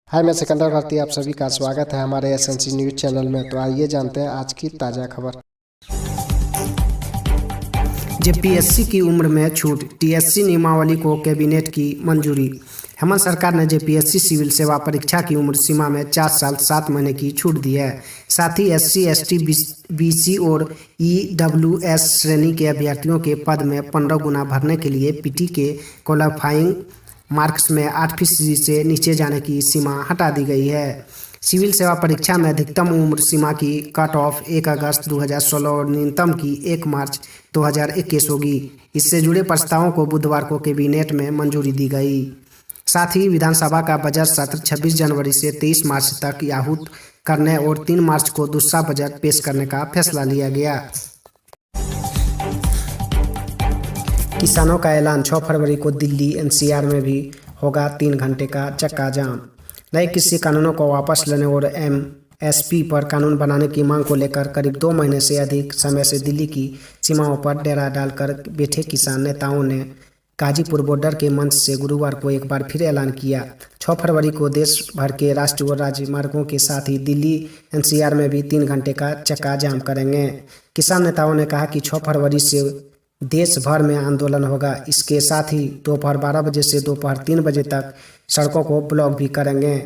हाय, मैं सिकंदर भारती। आप सभी का स्वागत है हमारे एसएनसी न्यूज़ चैनल में। तो आइए जानते हैं आज की ताज़ा खबर। जेपीएससी की उम्र में छूट, टीएससी नियमावली को कैबिनेट की मंजूरी। हेमंत सरकार ने जेपीएससी सिविल सेवा परीक्षा की उम्र सीमा में 4 साल 7 महीने की छूट दी है। साथ ही एससी, एसटी, बीसी और ईडब्ल्यूएस श्रेणी के अभ्यर्थियों के पद में 15 गुना भरने के लिए पीटी के क्वालिफाइंग मार्क्स में 8% से नीचे जाने की सीमा हटा दी गई है। सिविल सेवा परीक्षा में अधिकतम उम्र सीमा की कट ऑफ 1 अगस्त 2016 और न्यूनतम की 1 मार्च 2021 होगी। इससे जुड़े प्रस्तावों को बुधवार को कैबिनेट में मंजूरी दी गई। साथ ही विधानसभा का बजट सत्र 26 जनवरी से 23 मार्च तक आहूत करने और 3 मार्च को दूसरा बजट पेश करने का फैसला लिया गया। किसानों का ऐलान, 6 फरवरी को दिल्ली एनसीआर में भी होगा 3 घंटे का चक्का जाम। नए कृषि कानूनों को वापस लेने और एमएसपी पर कानून बनाने की मांग को लेकर करीब 2 महीने से अधिक समय से दिल्ली की सीमाओं पर डेरा डालकर बैठे किसान नेताओं ने गाजीपुर बॉर्डर के मंच से गुरुवार को एक बार फिर ऐलान किया। 6 फरवरी को देश भर के राष्ट्रीय और राजमार्गों के साथ ही दिल्ली एनसीआर में भी 3 घंटे का चक्का जाम करेंगे। किसान नेताओं ने कहा कि 6 फरवरी से देश भर में आंदोलन होगा। इसके साथ ही दोपहर 12 बजे से दोपहर 3 बजे तक सड़कों को ब्लॉक भी करेंगे।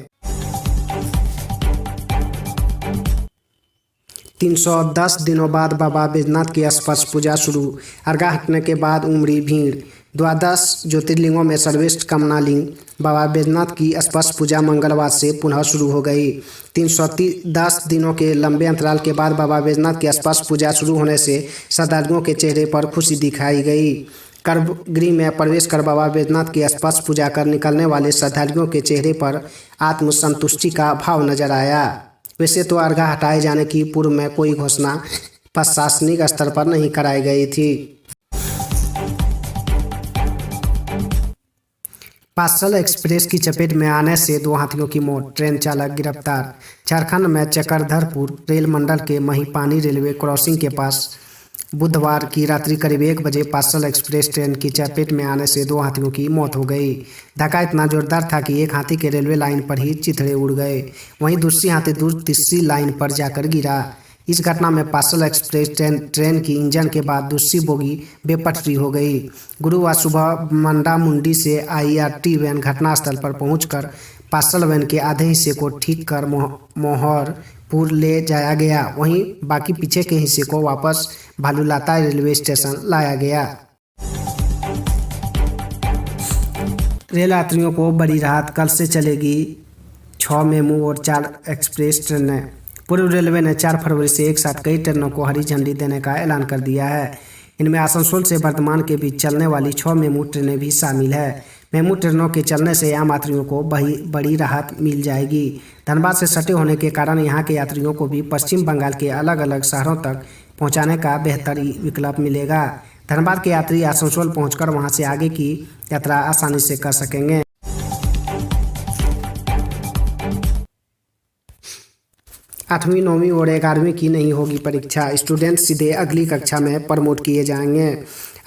310 दिनों बाद बाबा बैजनाथ की स्पर्श पूजा शुरू। अर्घा हटने के बाद उमड़ी भीड़। द्वादश ज्योतिर्लिंगों में सर्वश्रेष्ठ कामनालिंग बाबा बैजनाथ की स्पर्श पूजा मंगलवार से पुनः शुरू हो गई। 310 दिनों के लंबे अंतराल के बाद बाबा बैजनाथ की स्पर्श पूजा शुरू होने से श्रद्धालुओं के चेहरे पर खुशी दिखाई गई। गर्भगृह में प्रवेश कर बाबा बैजनाथ की स्पर्श पूजा कर निकलने वाले श्रद्धालुओं के चेहरे पर आत्मसंतुष्टि का भाव नजर आया। वैसे तो अर्घा हटाए जाने की पूर्व में कोई घोषणा प्रशासनिक स्तर पर नहीं कराई गई थी। पार्सल एक्सप्रेस की चपेट में आने से 2 हाथियों की मौत, ट्रेन चालक गिरफ्तार। झारखंड में चक्रधरपुर रेल मंडल के महिपानी रेलवे क्रॉसिंग के पास बुधवार की रात्रि करीब 1 बजे पार्सल एक्सप्रेस ट्रेन की चपेट में आने से 2 हाथियों की मौत हो गई। धक्का इतना जोरदार था कि एक हाथी के रेलवे लाइन पर ही चिथड़े उड़ गए, वहीं दूसरी हाथी दूर तीसरी लाइन पर जाकर गिरा। इस घटना में पार्सल एक्सप्रेस ट्रेन की इंजन के बाद दूसरी बोगी बेपटरी हो गई। गुरुवार सुबह मंडा मुंडी से आईआरटी वैन घटनास्थल पर पहुंचकर पार्सल वैन के आधे हिस्से को ठीक कर मोहरपुर ले जाया गया, वहीं बाकी पीछे के हिस्से को वापस भालूलाता रेलवे स्टेशन लाया गया। रेल यात्रियों को बड़ी राहत, कल से चलेगी 6 मेमू और 4 एक्सप्रेस ट्रेनें। पूर्व रेलवे ने 4 फरवरी से एक साथ कई ट्रेनों को हरी झंडी देने का ऐलान कर दिया है। इनमें आसनसोल से वर्धमान के बीच चलने वाली 6 मेमू ट्रेनें भी शामिल है। मेमू ट्रेनों के चलने से आम यात्रियों को बड़ी राहत मिल जाएगी। धनबाद से सटे होने के कारण यहाँ के यात्रियों को भी पश्चिम बंगाल के अलग अलग शहरों तक पहुँचाने का बेहतर विकल्प मिलेगा। धनबाद के यात्री आसनसोल पहुँचकर वहाँ से आगे की यात्रा आसानी से कर सकेंगे। 8वीं, 9वीं और 11वीं की नहीं होगी परीक्षा, स्टूडेंट सीधे अगली कक्षा में प्रमोट किए जाएंगे।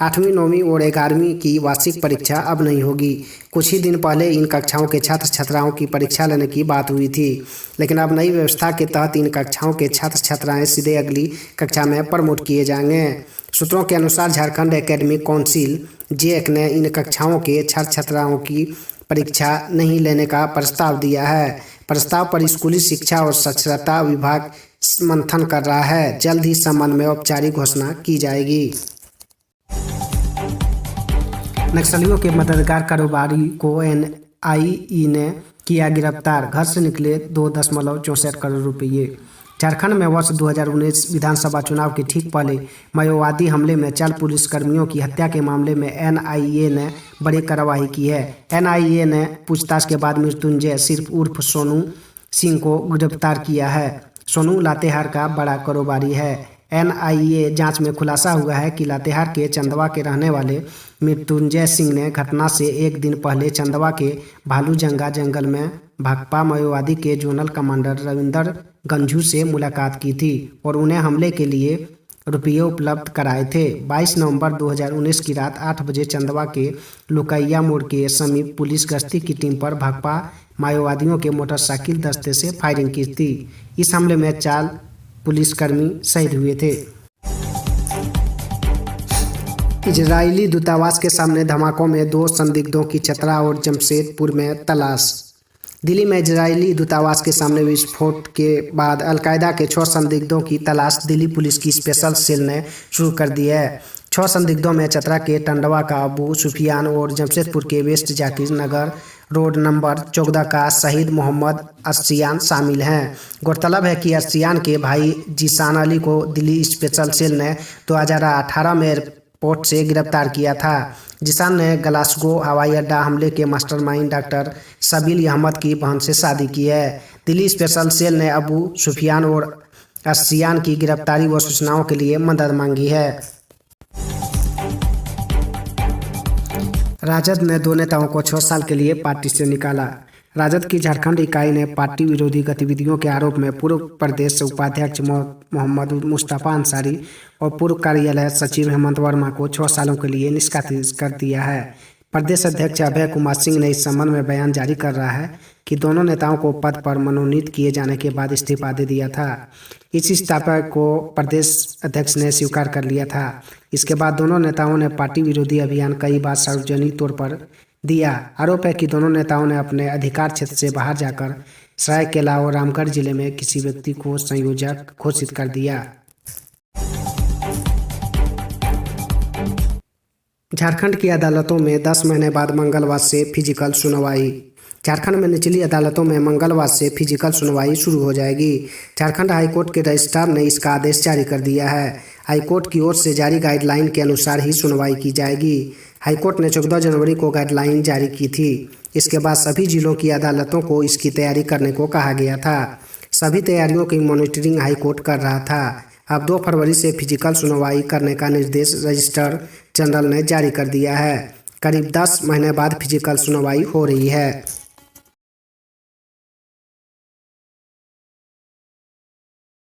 8वीं, 9वीं और 11वीं की वार्षिक परीक्षा अब नहीं होगी। कुछ ही दिन पहले इन कक्षाओं के छात्र छात्राओं की परीक्षा लेने की बात हुई थी, लेकिन अब नई व्यवस्था के तहत इन कक्षाओं के छात्र छात्राएं सीधे अगली कक्षा में प्रमोट किए जाएंगे। सूत्रों के अनुसार झारखंड एकेडमिक काउंसिल (जैक) ने इन कक्षाओं के छात्र छात्राओं की परीक्षा नहीं लेने का प्रस्ताव दिया है। प्रस्ताव पर स्कूली शिक्षा और साक्षरता विभाग मंथन कर रहा है। जल्द ही इस संबंध में औपचारिक घोषणा की जाएगी। नक्सलियों के मददगार कारोबारी को एनआईए ने किया गिरफ्तार, घर से निकले 2.64 करोड़ रुपये। झारखंड में वर्ष 2019 विधानसभा चुनाव के ठीक पहले माओवादी हमले में 4 पुलिसकर्मियों की हत्या के मामले में एनआईए ने बड़ी कार्रवाई की है। एनआईए ने पूछताछ के बाद मृत्युंजय सिर्फ उर्फ सोनू सिंह को गिरफ्तार किया है। सोनू लातेहार का बड़ा कारोबारी है। एनआईए जांच में खुलासा हुआ है कि लातेहार के चंदवा के रहने वाले मृत्युंजय सिंह ने घटना से एक दिन पहले चंदवा के भालूजंगा जंगल में भाकपा माओवादी के जोनल कमांडर रविंदर गंझू से मुलाकात की थी और उन्हें हमले के लिए रुपये उपलब्ध कराए थे। 22 नवंबर 2019 की रात 8 बजे चंदवा के लुकैया मोड़ के समीप पुलिस गश्ती की टीम पर भाकपा माओवादियों के मोटरसाइकिल दस्ते से फायरिंग की थी। इस हमले में 4 पुलिसकर्मी शहीद हुए थे। इजरायली दूतावास के सामने धमाकों में 2 संदिग्धों की चतरा और जमशेदपुर में तलाश। दिल्ली में इजरायली दूतावास के सामने विस्फोट के बाद अलकायदा के 6 संदिग्धों की तलाश दिल्ली पुलिस की स्पेशल सेल ने शुरू कर दी है। 6 संदिग्धों में चतरा के टंडवा का अबू सुफियान और जमशेदपुर के वेस्ट जाकिर नगर रोड नंबर 14 का शहीद मोहम्मद अर्शियान शामिल हैं। गौरतलब है कि अर्शियान के भाई जीशान अली को दिल्ली स्पेशल सेल ने 2018 में एयरपोर्ट से गिरफ्तार किया था। जीशान ने ग्लासगो हवाई अड्डा हमले के मास्टरमाइंड डॉक्टर शबील अहमद की बहन से शादी की है। दिल्ली स्पेशल सेल ने अबू सुफियान और अर्शियान की गिरफ्तारी व सूचनाओं के लिए मदद मांगी है। राजद ने 2 नेताओं को 6 साल के लिए पार्टी से निकाला। राजद की झारखंड इकाई ने पार्टी विरोधी गतिविधियों के आरोप में पूर्व प्रदेश उपाध्यक्ष मोहम्मद मुस्तफ़ा अंसारी और पूर्व कार्यालय सचिव हेमंत वर्मा को 6 सालों के लिए निष्कासित कर दिया है। प्रदेश अध्यक्ष अभय कुमार सिंह ने इस संबंध में बयान जारी कर रहा है कि दोनों नेताओं को पद पर मनोनीत किए जाने के बाद इस्तीफा दे दिया था। इस इस्तीफे को प्रदेश अध्यक्ष ने स्वीकार कर लिया था। इसके बाद दोनों नेताओं ने पार्टी विरोधी अभियान कई बार सार्वजनिक तौर पर दिया। आरोप है कि दोनों नेताओं ने अपने अधिकार क्षेत्र से बाहर जाकर सरायकेला और रामगढ़ जिले में किसी व्यक्ति को संयोजक घोषित कर दिया। झारखंड की अदालतों में 10 महीने बाद मंगलवार से फिजिकल सुनवाई। झारखंड में निचली अदालतों में मंगलवार से फिजिकल सुनवाई शुरू हो जाएगी। झारखंड हाईकोर्ट के रजिस्ट्रार ने इसका आदेश जारी कर दिया है। हाईकोर्ट की ओर से जारी गाइडलाइन के अनुसार ही सुनवाई की जाएगी। हाईकोर्ट ने 14 जनवरी को गाइडलाइन जारी की थी। इसके बाद सभी जिलों की अदालतों को इसकी तैयारी करने को कहा गया था। सभी तैयारियों की मॉनिटरिंग हाईकोर्ट कर रहा था। अब 2 फरवरी से फिजिकल सुनवाई करने का निर्देश रजिस्ट्रार जनरल ने जारी कर दिया है। करीब 10 महीने बाद फिजिकल सुनवाई हो रही है।